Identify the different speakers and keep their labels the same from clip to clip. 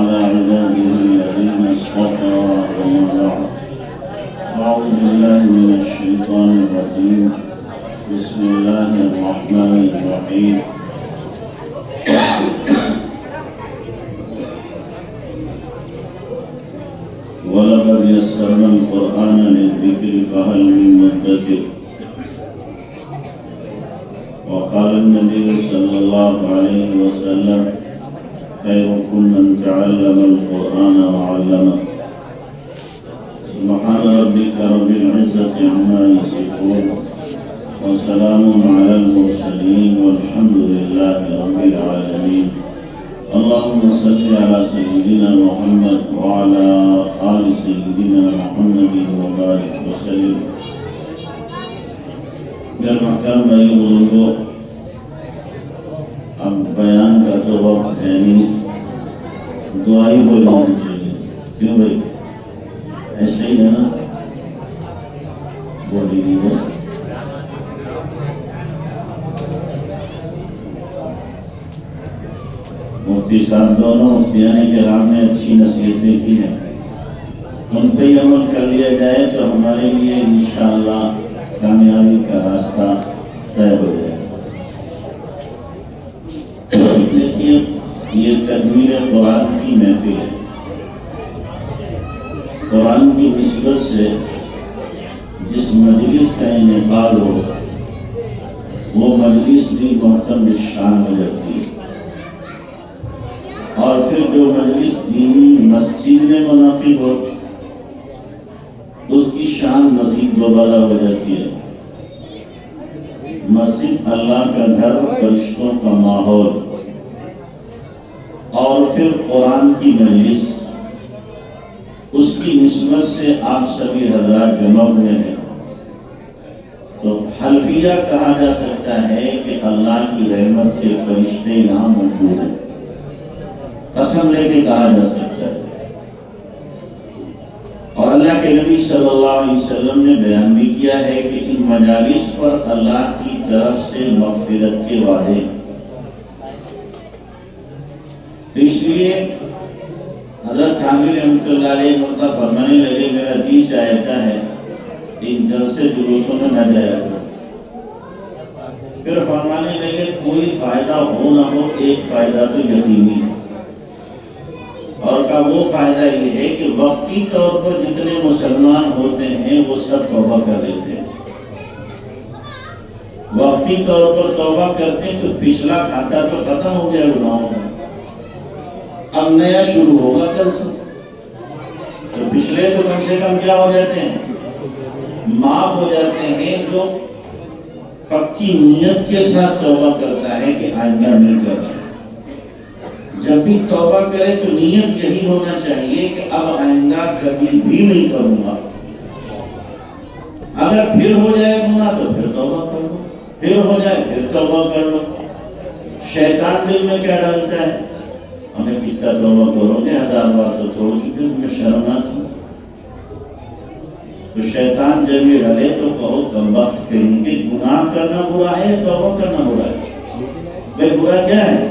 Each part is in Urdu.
Speaker 1: على عباده الذين اصطفى وما بعد. أعوذ بالله من الشيطان الرجيم. بسم الله الرحمن الرحيم. ولقد يسرنا القرآن للذكر فهل من مدكر. وقال النبي صلى الله عليه وسلم: خيركم من تعلم القرآن وعلمه. سبحان ربك رب العزة عما يصفون وسلام على المرسلين والحمد لله رب العالمين. اللهم صل على سيدنا محمد وعلى آل سيدنا محمد وبارك وسلم. محترم بھائی بزرگوں، اب بیان کا تو وقت ہے نہیں، دعائی بولنا چاہیے. کیوں بھائی؟ ایسے ہی ہے نا، بولی گی وہ. مفتی صاحب دونوں مفتیان کرام نے اچھی نصیحتیں کی ہیں، ان پہ ہی عمل کر لیا جائے تو ہمارے لیے انشاءاللہ کامیابی کا راستہ طے ہو جائے. دیکھیے، یہ تدبیر قرآن کی محفل ہے. قرآن کی نسبت سے جس مجلس کا انعقاد ہو وہ مجلس بھی معتبر شان ہو جاتی ہے، اور پھر جو مجلس دینی مسجد میں منعقد ہو اس کی شان مزید دوبارہ ہو جاتی ہے. مسجد اللہ کا گھر، فرشتوں کا ماحول، اور پھر قرآن کی مجلس، اس کی نسبت سے آپ سبھی حضرات جمع ہوئے ہیں تو حلفیہ کہا جا سکتا ہے کہ اللہ کی رحمت کے فرشتے یہاں موجود ہیں. قسم لے کے کہا جا سکتا ہے. اور اللہ کے نبی صلی اللہ علیہ وسلم نے بیان بھی کیا ہے کہ ان مجالس پر اللہ کی طرف سے مغفرت کے وعدے. تو اس لیے حضرت حامل رحمۃ اللہ علیہ مرتبہ فرمانے لگے: میرا جی چاہتا ہے ان جلسے جلوسوں میں نہ جایا کرو. پھر فرمانے لگے: کوئی فائدہ ہو نہ ہو، ایک فائدہ تو یقینی ہے، اور کا وہ فائدہ یہ ہے کہ وقتی طور پر جتنے مسلمان ہوتے ہیں وہ سب توبہ کر لیتے ہیں. وقتی طور پر توبہ کرتے ہیں تو پچھلا کھاتا تو ختم ہو گیا گناہوں کا، اب نیا شروع ہوگا کل سے. تو پچھلے تو کم سے کم کیا ہو جاتے ہیں؟ معاف ہو جاتے ہیں. جو پکی نیت کے ساتھ توبہ کرتا ہے کہ آئندہ نہیں کرتا، جب بھی توبہ کرے تو نیت یہی ہونا چاہیے کہ اب آئندہ کبھی بھی نہیں کروں گا. اگر پھر ہو جائے گناہ تو پھر توبہ کر لو، پھر ہو جائے پھر توبہ کر لو. شیطان دل میں کیا ڈالتا ہے؟ ہمیں کتنا توبہ کرو گے، 1000 بار تو توڑ چکے، تمہیں شرم نہ تھی. تو شیطان جب یہ ڈالے تو کہو کم وقت کہیں گے گناہ کرنا برا ہے، توبہ کرنا برا ہے. بھائی برا کیا ہے؟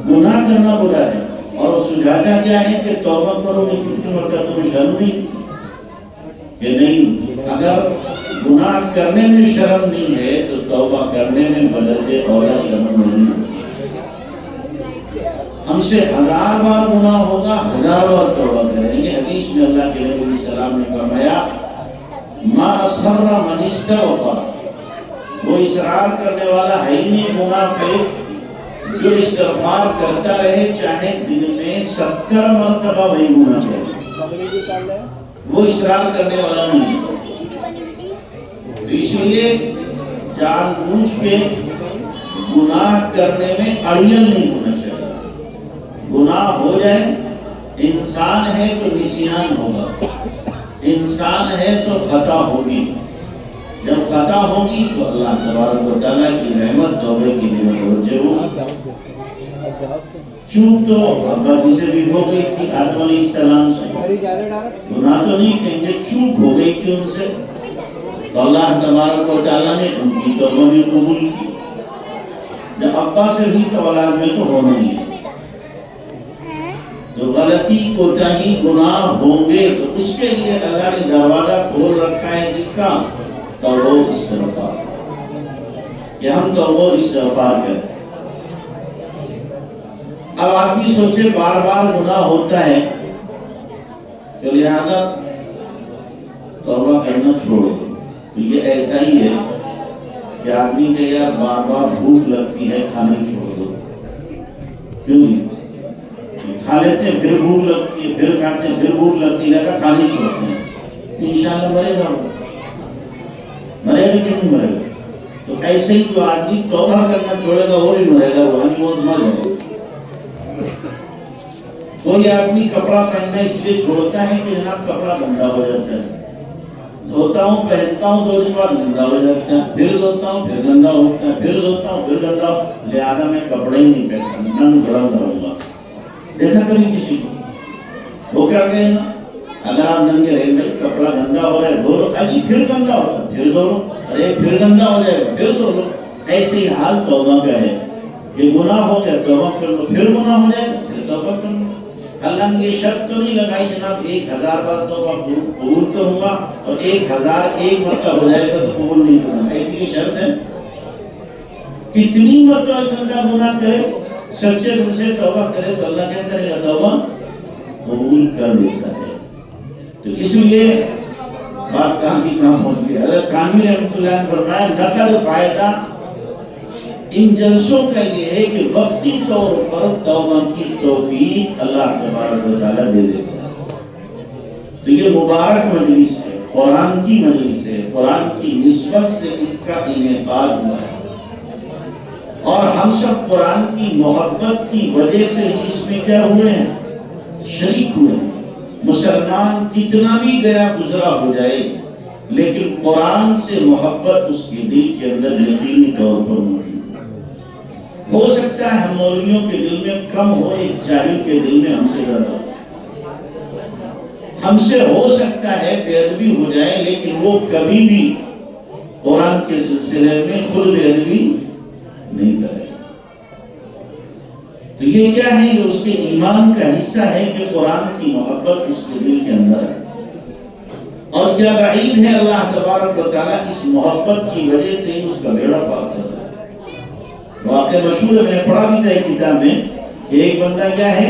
Speaker 1: گناہ کرنا برا ہے. اور سجھانا کیا ہے کہ توبہ کرو گے. کتنے مرتبہ تمہیں شرم نہیں کہ نہیں؟ اگر گناہ کرنے میں شرم نہیں ہے تو توبہ کرنے میں بدلے اور شرم نہیں ہوتی. ہم سے 1000 بار گناہ ہوگا، 1000 بار توبہ کریں گے. حدیث میں اللہ کے نبی علیہ السلام نے فرمایا: ما اصر من استغفر. وہ اصرار کرنے والا ہے ہی نہیں گناہ پہ جو استغفار کرتا رہے، چاہے دن میں 70 مرتبہ وہی گناہ کرے، وہ اصرار کرنے والا نہیں. اس لیے جان بوجھ کے گناہ کرنے میں اڑیل نہیں ہونا چاہیے. گناہ ہو جائے، انسان ہے تو نسیان ہوگا، انسان ہے تو خطا ہوگی. جب خطا ہوگی تو اللہ تبارک و تعالیٰ کی رحمت توبے کی لیے متوجہ ہوگی. چوک تو ابا جی سے بھی ہو گئی تھی آدم علیہ السلام سے، گناہ تو نہیں کہیں گے، چوک ہو گئی تھی ان سے، تو اللہ تبارک و تعالیٰ نے ان کی توبہ بھی قبول کی. جب ابا سے بھی تو اولاد میں تو ہونا ہی ہے. جو غلطی کوتاہی گناہ ہوں گے تو اس کے لیے اللہ نے دروازہ کھول رکھا ہے جس کا توبہ و استغفار، کہ ہم توبہ و استغفار کریں۔ اب آدمی سوچے بار بار گناہ ہوتا ہے تو لہذا توبہ کرنا چھوڑ دو، تو یہ ایسا ہی ہے کہ آدمی کہ یار بار بار بھوک لگتی ہے، کھانا چھوڑ دو، کیوں کھا لیتے ہیں پھر بھوک لگتی ہے، پھر کھاتے ہیں پھر بھوک لگتی ہے، کھانے چھوڑتے ہیں، انشاءاللہ مرے گا، مرے گا کہ نہیں مرے گا؟ تو ایسے ہی جو آدمی توبہ کرنا چھوڑے گا وہ ہی مرے گا، روحانی موت مر جائے گا۔ کوئی آدمی کپڑا پہننا اس لیے چھوڑتا ہے کہ جناب کپڑا گندا ہو جاتا ہے، دھوتا ہوں پہنتا ہوں 2 دن بعد گندا ہو جاتا ہے، پھر دھوتا ہوں پھر گندا ہوتا ہے، پھر دھوتا ہوں پھر گندا ہو، لہٰذا میں کپڑے ہی نہیں پہنتا، ننگ بڑا رہوں گا۔ دیکھا کبھی کسی کو وہ کیا کہے گا؟ اگر آپ ننگے رہیں گے کپڑا گندا ہو رہا ہے دھو لو، اجی پھر گندا ہوتا ہے پھر دھو لو، ارے پھر گندا ہو جائے گا پھر دھو لو۔ ایسے ہی حال توبہ کا ہے، یہ گناہ ہو گیا توبہ کر لو، پھر گناہ ہو جائے گا پھر توبہ کر لو۔ اللہ نے یہ شرط تو نہیں لگائی جناب 1000 بار توبہ قبول کروں گا اور 1001 مرتبہ ہو جائے گا تو قبول نہیں کروں گا، ایسی یہ شرط ہے؟ کتنی مرتبہ بندہ گناہ کرے سچے دل سے توبہ کرے تو اللہ کیا کرے گا؟ توبہ قبول کر لیتا ہے۔ تو اس لیے بات کہاں کی کام ہوتی ہے؟ حضرت تھانوی رحمۃ اللہ نے فرمایا نقل فائدہ ان جلسوں کا یہ ہے کہ وقتی طور پر توبہ کی توفیق اللہ تبارک و تعالیٰ دے دیتا ہے۔ تو یہ مبارک مجلس ہے، قرآن کی مجلس ہے، قرآن کی نسبت سے اس کا انعقاد ہوا ہے، اور ہم سب قرآن کی محبت کی وجہ سے اس میں کیا ہوئے ہیں؟ شریک ہوئے ہیں۔ مسلمان کتنا بھی گیا گزرا ہو جائے لیکن قرآن سے محبت اس کے دل کے اندر یقینی طور پر موجود ہو سکتا ہے، ہم مولویوں کے دل میں کم ہو، ایک جاہل کے دل میں ہم سے زیادہ ہو، ہم سے ہو سکتا ہے بے ادبی ہو جائے لیکن وہ کبھی بھی قرآن کے سلسلے میں خود بے ادبی نہیں کرے۔ تو یہ کیا ہے؟ یہ اس کے ایمان کا حصہ ہے کہ قرآن کی محبت اس کے دل کے اندر ہے، اور کیا بعید ہے اللہ تبارک و تعالیٰ اس محبت کی وجہ سے اس کا بیڑا پار کر رہا ہے۔ واقعہ مشہور ہے، میں نے پڑھا بھی تھا ایک کتاب میں کہ ایک بندہ کیا ہے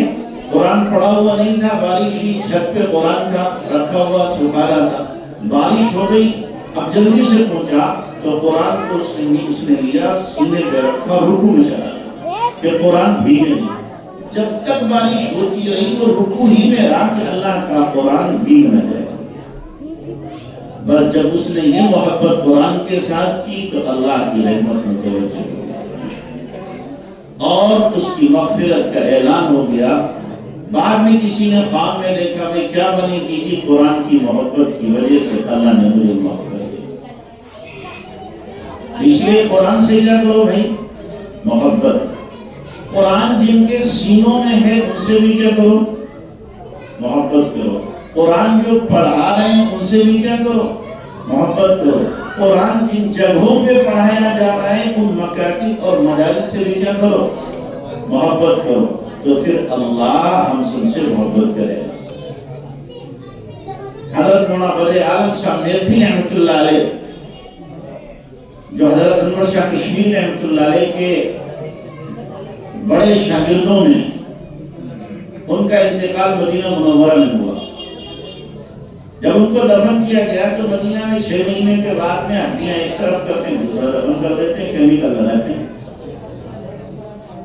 Speaker 1: قرآن پڑھا ہوا نہیں تھا، بارش ہی چھت پہ قرآن کا رکھا ہوا سکھا رہا تھا، بارش ہو گئی، اب جلدی سے پہنچا تو قرآن کو اس نے لیا سینے پہ رکھا، رکوع میں چلا گیا کہ قرآن بھیگے نہیں۔ جب تک بارش ہوتی رہی وہ رکوع ہی میں رہا کہ اللہ کا قرآن بھیگ نہ جائے۔ بس جب اس نے یہ محبت قرآن کے ساتھ کی تو اللہ کی رحمت متوجہ ہو اور اس کی مغفرت کا اعلان ہو گیا۔ بعد میں کسی نے خواب میں دیکھا میں کیا بنی کی قرآن کی محبت کی وجہ سے اللہ نے مجھے معاف کر دیا۔ اس لیے قرآن سے کیا کرو بھائی؟ محبت۔ قرآن جن کے سینوں میں ہے ان سے بھی کیا کرو؟ محبت کرو۔ قرآن جو پڑھا رہے ہیں ان سے بھی کیا کرو؟ محبت کرو۔ قرآن جن جگہوں پہ پڑھایا جا رہا ہے ان مکاتب اور مجالس سے بھی کیا کرو؟ محبت کرو، تو پھر اللہ ہم سب سے محبت کرے گا۔ حضرت مولانا بدر عالم صاحب میرٹھی رحمۃ اللہ علیہ، جو حضرت انور شاہ کشمیری رحمۃ اللہ علیہ کے بڑے شاگردوں میں، ان کا انتقال مدینہ منورہ میں ہوا۔ جب ان کو دفن کیا گیا تو مدینہ میں 6 مہینے کے بعد میں ہڈیاں ایک طرف کرتے ہیں دوسرا دفن کر دیتے ہیں، کیمیکل لگاتے ہیں۔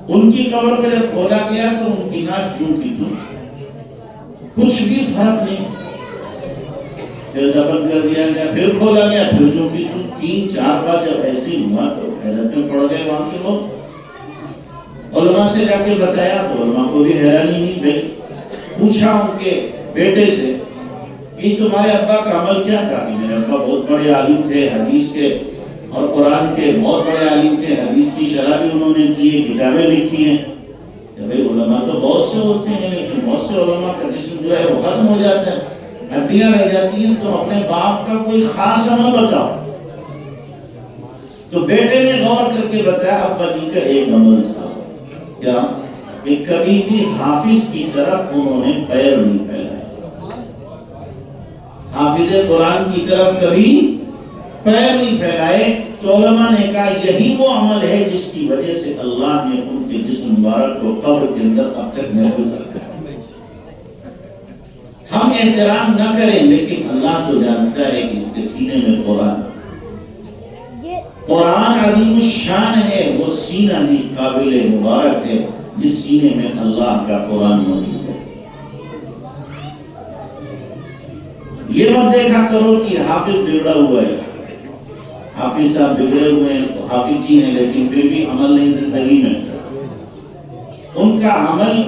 Speaker 1: ان کی قبر پہ جب کھولا گیا تو ان کی ناک جوں کی تھی، کچھ بھی فرق نہیں۔ پھر دفن کر دیا گیا، پھر کھولا گیا، پھر جوں کی تھی۔ 3-4 بار جب ایسی ہوا تو حیرت میں پڑ گئے وہاں کے لوگ۔ علماء سے جا کے بتایا تو علماء کو بھی حیرانی نہیں بھائی۔ پوچھا ان کے بیٹے سے کہ تمہارے ابا کا عمل کیا تھا؟ کہ میرے ابا بہت بڑے عالم تھے حدیث کے اور قرآن کے، بہت بڑے عالم تھے، حدیث کی شرح بھی انہوں نے کی ہے، کتابیں لکھی ہیں۔ کہ بھائی علماء تو بہت سے ہوتے ہیں لیکن بہت سے علماء کا جسم جو ہے وہ ختم ہو جاتا ہے، ہڈیاں رہ جاتی ہیں، تو اپنے باپ کا کوئی خاص عمل بتاؤ۔ تو بیٹے نے غور کر کے بتایا ابا جی کا ایک عمل تھا، کیا؟ کہ کبھی بھی حافظ کی طرف انہوں نے پیر نہیں پھیلائے، حافظ قرآن کی طرف کبھی پیر نہیں پھیلائے۔ تو علماء نے کہا یہی وہ عمل ہے جس کی وجہ سے اللہ نے ان کے جسم مبارک کو قبر کے اندر اب تک محفوظ رکھا ہے۔ ہم احترام نہ کریں لیکن اللہ تو جانتا ہے کہ اس کے سینے میں قرآن عظیم الشان ہے، وہ سینہ بھی قابل مبارک ہے جس سینے میں اللہ کا قرآن موجود ہے۔ یہ مت دیکھا کرو کہ حافظ بگڑا ہوا ہے، حافظ صاحب بگڑے ہوئے ہیں، حافظ ہی ہیں لیکن پھر بھی عمل نہیں زندگی میں، ان کا عمل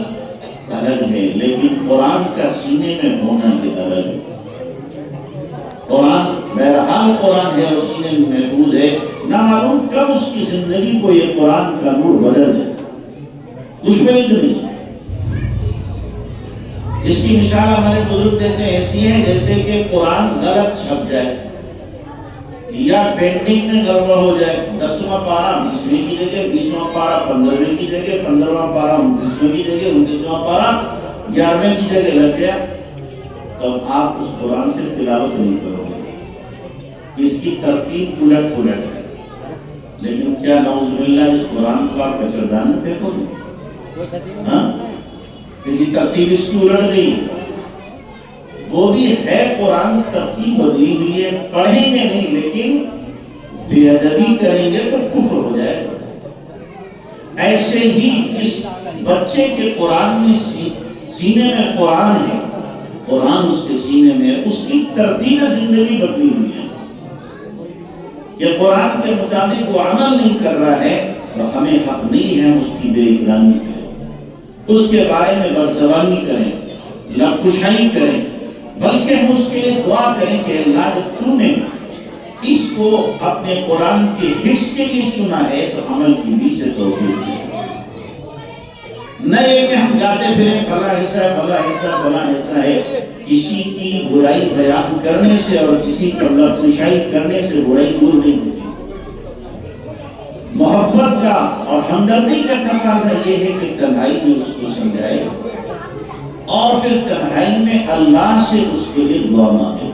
Speaker 1: الگ ہے لیکن قرآن کا سینے میں ہونا بھی الگ ہے۔ قرآن بہرحال قرآن ہے اور سینے میں محفوظ ہے، نہ معلوم کب اس کی زندگی کو یہ قرآن کا نور بدل دے، دشمنی تو نہیں۔ اس کی مثال ہمارے بزرگ دیتے ہیں ایسی ہے جیسے کہ قرآن غلط چھپ جائے یا پینٹنگ میں گڑبڑ ہو جائے، 10واں پارہ 20ویں کی جگہ 20واں پارہ 15ویں کی جگہ 15واں پارہ 29ویں کی جگہ 29واں پارہ 11ویں کی جگہ لگ گیا، تب آپ اس قرآن سے تلاوت نہیں کرو گے، اس کی ترتیب الٹ پلٹ ہے۔ لیکن کیا نعوذ باللہ اس قرآن کو آپ کچردان میں پھینکو گے؟ ہاں، کیونکہ ترتیب اس کی الٹ گئی، وہ بھی ہے قرآن ترتیب بدلی ہوئی ہے، پڑھیں گے نہیں لیکن بے ادبی کریں گے تو کفر ہو جائے گا۔ ایسے ہی جس بچے کے قرآن میں سینے میں قرآن ہے، قرآن اس کے سینے میں ہے، اس کی ترتیب زندگی بدلی ہوئی ہے، یہ قرآن کے مطابق وہ عمل نہیں کر رہا ہے تو ہمیں حق نہیں ہے اس کی بے احترامی کریں، اس کے بارے میں بدزبانی کریں، لبکشائی کریں، بلکہ ہم اس کے لیے دعا کریں کہ اللہ تو نے اس کو اپنے قرآن کے حفظ کے لیے چنا ہے تو عمل کی بھی سے توفیق دے۔ نہ یہ کہ ہم جاتے پھریں فلاں ایسا ہے فلاں ایسا فلاں ایسا ہے، کسی کی برائی بیان کرنے سے اور کسی پر لبکشائی کرنے سے برائی دور نہیں ہوتی۔ محبت کا اور ہمدردی کا تقاضا یہ ہے کہ تنہائی میں اس کو سمجھائے اور پھر تنہائی میں اللہ سے اس کے لیے دعا مانگے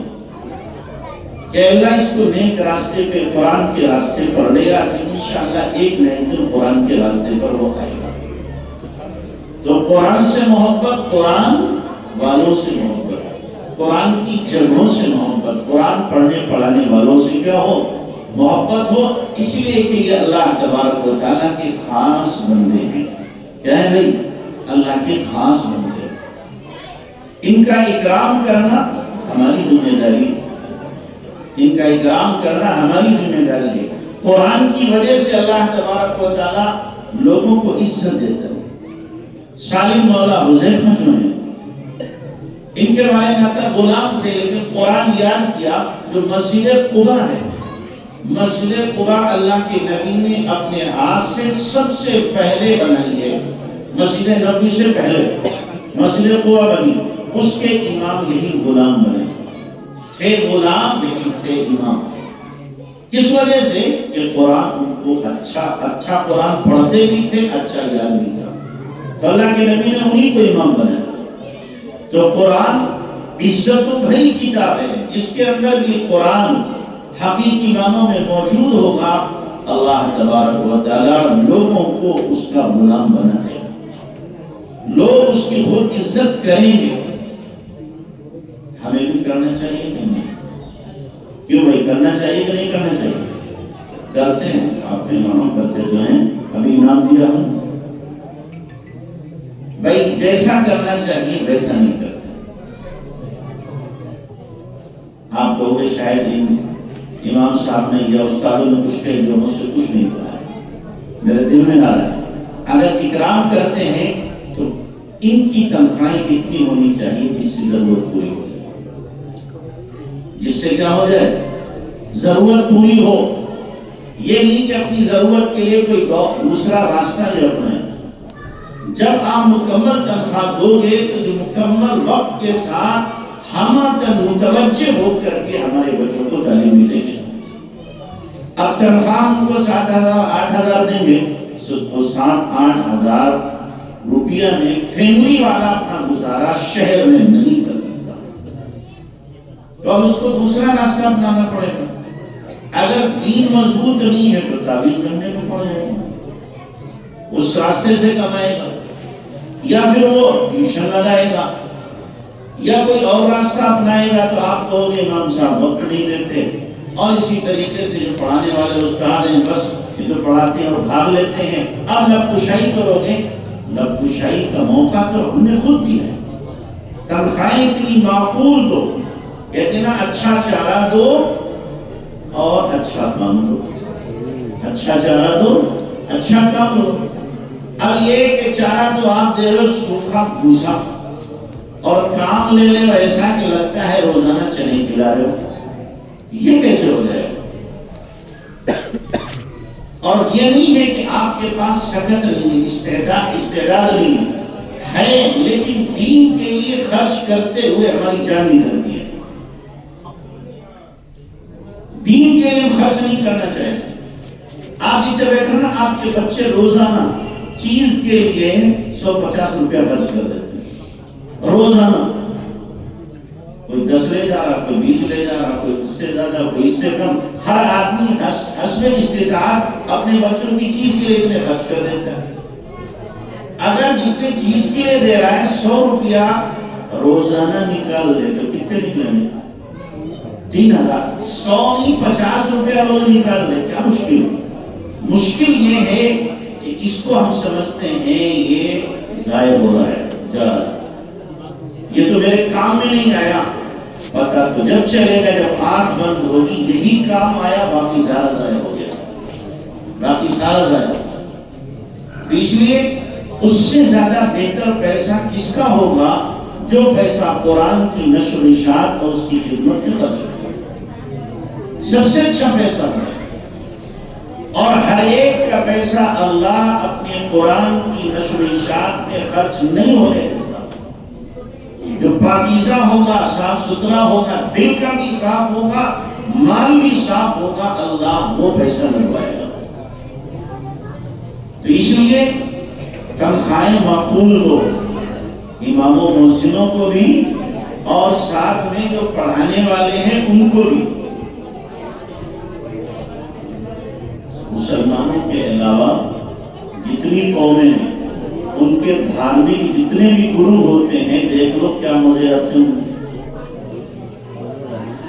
Speaker 1: کہ اللہ اس کو نیک راستے پہ قرآن کے راستے پر لے گا کہ انشاءاللہ ایک نہ ایک دن قرآن کے راستے پر وہ آئے گا۔ تو قرآن سے محبت، قرآن والوں سے محبت، قرآن کی جگہوں سے محبت، قرآن پڑھنے پڑھانے والوں سے کیا ہو؟ محبت ہو، اس لیے کہ یہ اللہ تبارک و تعالیٰ کے خاص بندے ہیں۔ کیا ہے بھائی؟ اللہ کے خاص بندے، ان کا اکرام کرنا ہماری ذمہ داری ہے، ان کا اکرام کرنا ہماری ذمہ داری ہے۔ قرآن کی وجہ سے اللہ تبارک و تعالیٰ لوگوں کو عزت دیتا ہے۔ سالم مولا حذیفہ جو ہیں، ان کے بارے میں آتا غلام تھے لیکن قرآن یاد کیا، جو مسجد قبا ہے، مسجد قبا اللہ کے نبی نے اپنے ہاتھ سے سب سے پہلے بنائی ہے، مسجد نبی سے پہلے مسجد قبا بنی، اس کے امام یہی غلام بنے تھے، غلام لیکن تھے امام۔ کس وجہ سے؟ کہ قرآن ان کو اچھا قرآن پڑھتے بھی تھے، اچھا یاد بھی تھا، تو اللہ کے نبی نے انہی کو امام بنایا۔ تو قرآن عزت و بھری کتاب ہے، جس کے اندر بھی قرآن حقیقی معنوں میں موجود ہوگا، اللہ تبارک و تعالیٰ لوگوں کو اس کا غلام بنائے، لوگ اس کی خود عزت کریں گے۔ ہمیں بھی کرنا چاہیے کہ نہیں؟ کیوں بھائی، کرنا چاہیے کہ نہیں کرنا چاہیے؟ کرتے ہیں، آپ نے مانو کرتے تو ہیں، ابھی انعام دیا ہوں بھائی، جیسا کرنا چاہیے ویسا نہیں کرتے۔ آپ کہو گے شاید امام صاحب نے یا استادوں نے کچھ کہہ دیا، مجھ سے کچھ نہیں کہا ہے، میرے دل میں آ رہا ہے۔ اگر اکرام کرتے ہیں تو ان کی تنخواہیں اتنی ہونی چاہیے جس سے ضرورت پوری ہو جائے، جس سے کیا ہو جائے؟ ضرورت پوری ہو۔ یہ نہیں کہ اپنی ضرورت کے لیے کوئی دوسرا راستہ ہی اپنائیں۔ جب آپ مکمل تنخواہ دو گے تو مکمل وقت کے ساتھ ہم متوجہ ہو کر کے ہمارے بچوں کو تعلیم ملے گی۔ اب تنخواہ ان کو 7,000 8,000 دیں گے تو 7-8 ہزار روپیہ میں فیملی والا اپنا گزارا شہر میں نہیں کر سکتا، تو اب اس کو دوسرا راستہ اپنانا پڑے گا۔ اگر دین مضبوط نہیں ہے تو تعویذ کرنے کو پڑے گا، اس راستے سے کمائے گا، یا پھر وہ ٹیوشن لگائے گا، یا کوئی اور راستہ اپنائے گا۔ تو آپ کہو گے امام صاحب وقت نہیں دیتے، اور اسی طریقے سے جو پڑھانے والے استاد ہیں بس یہ تو پڑھاتے ہیں اور بھاگ لیتے ہیں، اب لب کشائی کرو گے۔ لب کشائی کا موقع تو ہم نے خود دیا ہے، تنخواہیں اتنی معقول دو، کہتے نا اچھا چارہ دو اور اچھا کام دو، اچھا چارہ دو اچھا کام دو۔ اب یہ کہ چارہ تو آپ دے رہے ہو سوکھا بھوسا، اور کام لے رہے ہو ایسا کہ لگتا ہے روزانہ چنے کھلا رہے ہو، یہ کیسے ہو جائے؟ اور یہ نہیں ہے کہ آپ کے پاس سکت نہیں، استعداد نہیں ہے، لیکن دین کے لیے خرچ کرتے ہوئے ہماری جان نکلتی ہے۔ دین کے لیے خرچ نہیں کرنا چاہیے۔ آپ ادھر بیٹھو نا، آپ کے بچے روزانہ چیز کے لیے 150 روپیہ خرچ کر دیتے ہیں روزانہ، کوئی 10 لے جا رہا، کوئی 20 لے جا رہا، کوئی اس سے زیادہ، کوئی اس سے کم۔ ہر آدمی حسب استطاعت اپنے بچوں کی چیز کے لیے اتنے خرچ کر دیتا ہے۔ اگر جتنے چیز کے لیے دے رہا ہے 100 روپیہ روزانہ نکال لے تو کتنے نکلیں گے؟ 3000۔ 100 نہیں 50 روپیہ روز نکال لے، کیا مشکل؟ مشکل یہ ہے کہ اس کو ہم سمجھتے ہیں یہ ضائع ہو رہا ہے، جا رہا ہے، یہ تو میرے کام میں نہیں آیا۔ پتہ تو جب چلے گا جب آنکھ بند ہوگی یہی کام آیا، باقی سارا ضائع ہو گیا، باقی سارا ضائع ہو گیا۔ تو اس لیے اس سے زیادہ بہتر پیسہ کس کا ہوگا؟ جو پیسہ قرآن کی نشر و اشاعت اور اس کی خدمت میں خرچ ہو، سب سے اچھا پیسہ ہے۔ اور ہر ایک کا پیسہ اللہ اپنے قرآن کی نشر و اشاعت میں خرچ نہیں ہونے دیتا۔ جو پاکیزہ ہوگا، صاف ستھرا ہوگا، دل کا بھی صاف ہوگا، مال بھی صاف ہوگا، اللہ وہ پیسہ لگوائے گا۔ تو اس لیے تنخواہیں معقول دو، اماموں مؤذنوں کو بھی، اور ساتھ میں جو پڑھانے والے ہیں ان کو بھی۔ مسلمانوں کے علاوہ جتنی قومیں ہیں ان کے دھارمک جتنے بھی گرو ہوتے ہیں، دیکھ لو کیا مزے آتے ہیں،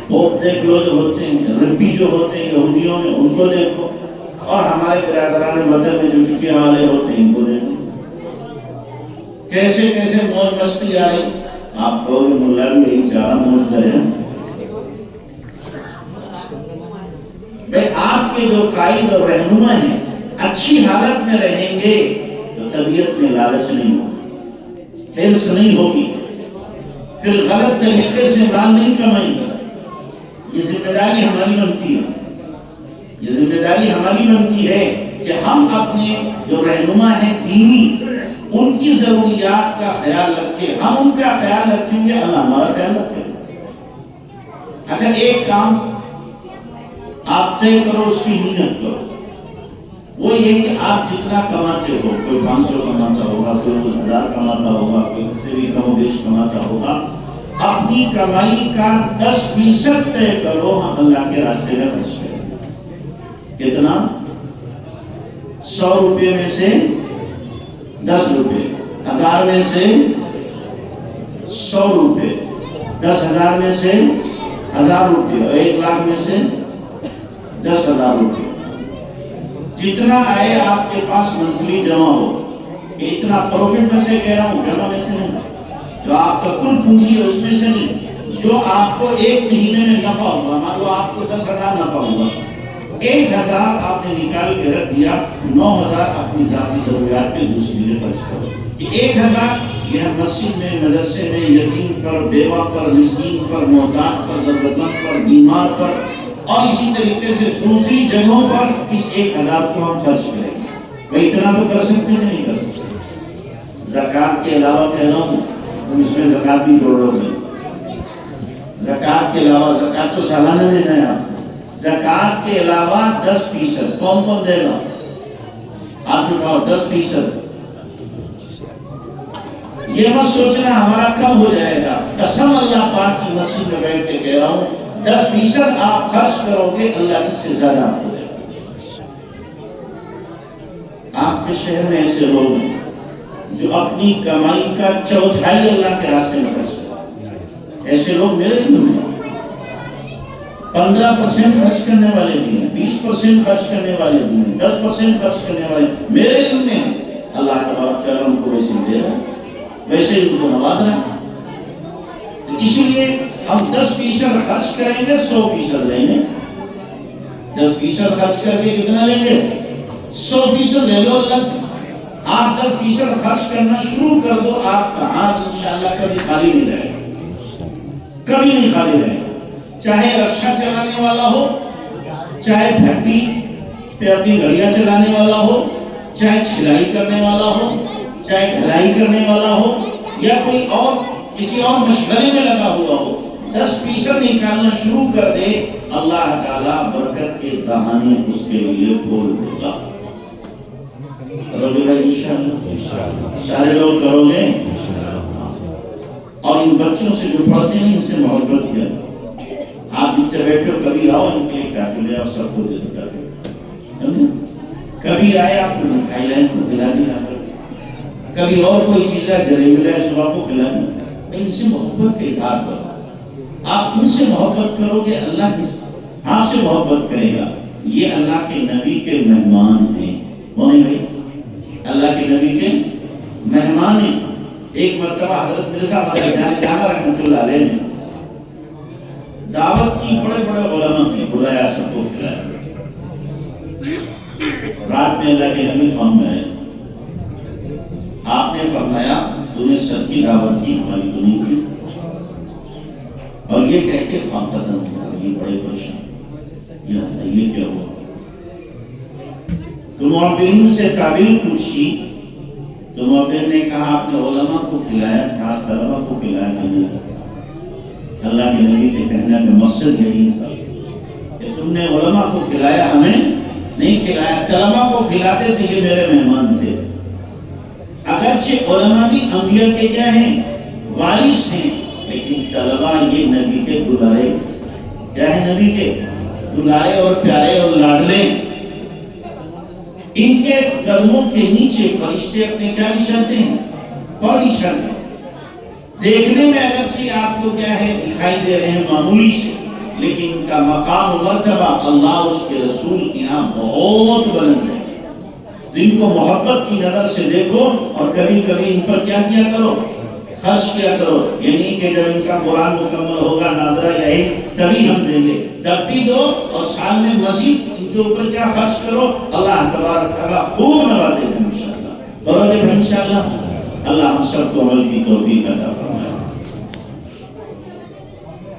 Speaker 1: پوپ دیکھ لو جو ہوتے ہیں، ربی جو ہوتے ہیں یہودیوں میں ان کو دیکھو، اور ہمارے برادران وطن میں جو چٹیا والے ہوتے ہیں ان کو دیکھو، کیسے کیسے موج مستی آ رہی۔ آپ کو ملا بھی یہی چارہ موج کرے، بھئی آپ کے جو قائد اور رہنما ہیں اچھی حالت میں رہیں گے تو طبیعت میں لالچ نہیں ہوگی، حرص نہیں ہوگی، پھر غلط طریقے سے مال نہیں کمائیں گے۔ یہ ذمہ داری ہماری بنتی ہے، یہ ذمہ داری ہماری بنتی ہے کہ ہم اپنے جو رہنما ہیں دینی ان کی ضروریات کا خیال رکھیں، ہم ان کا خیال رکھیں گے، اللہ ہمارا خیال رکھے گا۔ اچھا ایک کام آپ طے کرو، اس کی نیت کرو، وہ یہ کہ آپ جتنا کماتے ہو، کوئی 500 کماتا ہوگا، کوئی 1000 کماتا ہوگا، کوئی اس سے بھی کم و بیش کماتا ہوگا، اپنی کمائی کا 10% طے کرو ہم اللہ کے راستے میں خرچ کریں۔ کتنا؟ 100 روپے میں سے 10 روپے، 1000 میں سے 100 روپے، 10,000 میں سے 1000 روپے، اور 1,00,000 میں سے 10,000 روپے۔ جتنا آئے آپ کے پاس منتھلی جمع ہو، اتنا پروفٹ میں سے کہہ رہا ہوں، جمع میں سے نہیں، جو آپ کا کل پونجی ہے اس میں سے نہیں، جو آپ کو ایک مہینے میں نفع ہوگا، مان لو آپ کو 10,000 نفع ہوگا، 1,000 آپ نے نکال کے رکھ دیا، 9,000 اپنی ذاتی ضروریات پہ دوسری جگہ خرچ کرو۔ 1,000 یہ مسجد میں، مدرسے میں، یتیم پر، بیوہ پر، مسکین پر، محتاج پر، ضرورتمند پر، بیمار پر، اور اسی طریقے سے دوسری جگہوں پر اس 1,000 کو ہم خرچ کریں گے۔ بھئی اتنا تو کر سکتے ہیں نہیں کر سکتے؟ زکوٰۃ کے علاوہ کہہ رہا ہوں تم اس میں زکوٰۃ بھی جوڑ لو گے۔ زکوٰۃ کے علاوہ، زکوٰۃ تو سالانہ دینا ہے آپ کو، زکوٰۃ کے علاوہ 10%، کون کون دے گا؟ آپ اٹھاؤ 10%، یہ مت سوچنا ہمارا کم ہو جائے گا. قسم اللہ پاک کی مسجد میں بیٹھ کے کہہ رہا ہوں 10% آپ خرچ کرو گے اللہ اس سے زیادہ آپ کو دے گا. آپ کے شہر میں ایسے لوگ ہیں جو اپنی کمائی کا 1/4 اللہ کے راستے میں خرچ کرتے. ایسے لوگ میرے علم میں 15% خرچ کرنے والے بھی ہیں, 20% خرچ کرنے والے بھی ہیں, 10% خرچ کرنے والے میرے علم میں. اللہ تبارک و تعالیٰ ان کو ویسے دے رہا ہے, ویسے ان کو نواز رہا ہے. اسی لیے ہم 10% خرچ کریں گے 100% لیں گے. 10% خرچ کر کے کتنا لیں گے؟ 100% لے لو اللہ سے. آپ 10% خرچ کرنا شروع کر دو, آپ کا ہاتھ انشاءاللہ کبھی خالی نہیں رہے گا, کبھی نہیں خالی رہے گا. چاہے رکشہ چلانے والا ہو, چاہے پھٹی پہ اپنی گڑیاں چلانے والا ہو, چاہے چھلائی کرنے والا ہو, چاہے ڈھلائی کرنے والا ہو, یا کوئی اور کسی اور مشغلے میں لگا ہوا ہو, 10% نکالنا شروع کر دے, اللہ تعالیٰ برکت کے دہانے اس کے لیے کھول دے گا. کرو گے بھائی انشاءاللہ؟ سارے لوگ کرو گے. اور ان بچوں سے جو پڑھتے ہیں ان سے محبت کیا. آپ جتنے بیٹھے ہو کبھی آؤ ان کے لیے کافی لے آؤ, سب کو دے دو کافی. کبھی آئے آپ کو مٹھائی لائن کو کھلا دیا, کبھی اور کوئی چیز ہے جلیبی لائے صبح کو کھلا دیا. ان سے محبت کا اظہار کرو. آپ ان سے محبت کرو گے اللہ آپ سے محبت کرے گا. یہ اللہ کے نبی کے مہمان ہیں. کون ہے بھائی؟ اللہ کے نبی کے مہمان ہیں. ایک مرتبہ حضرت مرزا جانا رحمۃ اللہ علیہ نے دعوت کی, بڑے بڑے علماء کی بلایا, سب کو کھلایا. رات میں اللہ کے نبی خان میں آئے. آپ نے فرمایا تو نے سچ کی دعوت کی, ہماری تو نہیں کی. اور یہ کہہ کے خواب ختم ہوا. یہ بڑے پریشان, یہ کیا ہوا؟ تو معبرین سے تعبیر پوچھی تو معبر نے کہا آپ نے علماء کو کھلایا تھا, طلباء کو کھلایا کہ نہیں. اللہ کے نبی کے کہنے کا مقصد یہی تھا کہ تم نے علماء کو کھلایا, ہمیں نہیں کھلایا. طلباء کو کھلاتے تھے, یہ میرے مہمان تھے. اگرچہ علماء بھی انبیاء کے کیا ہیں؟ وارث ہیں, لیکن طلباء یہ نبی کے دلارے, کیا ہے؟ نبی کے دلارے اور پیارے اور لاڈلے. ان کے قدموں کے نیچے فرشتے اپنے کیا بچھاتے ہیں؟ پاؤں بچھاتے ہیں. دیکھنے میں اگرچہ آپ کو کیا ہے دکھائی دے رہے ہیں معمولی سے, لیکن ان کا مقام و مرتبہ اللہ اس کے رسول کی یہاں بہت بلند ہے. تو ان کو محبت کی نظر سے دیکھو, اور کبھی کبھی ان پر کیا کیا کرو؟ خرچ کیا کرو. یعنی کہ جب ان کا قرآن مکمل ہوگا نادرہ یا علم تبھی ہم دیں گے, تب بھی دو, اور سال میں مزید ان کے اوپر کیا خرچ کرو. اللہ تبارک تعالیٰ خوب نوازے گا انشاءاللہ. کرو گے انشاءاللہ. اللہ ہم سب کو عمل کی توفیق عطا فرمائے.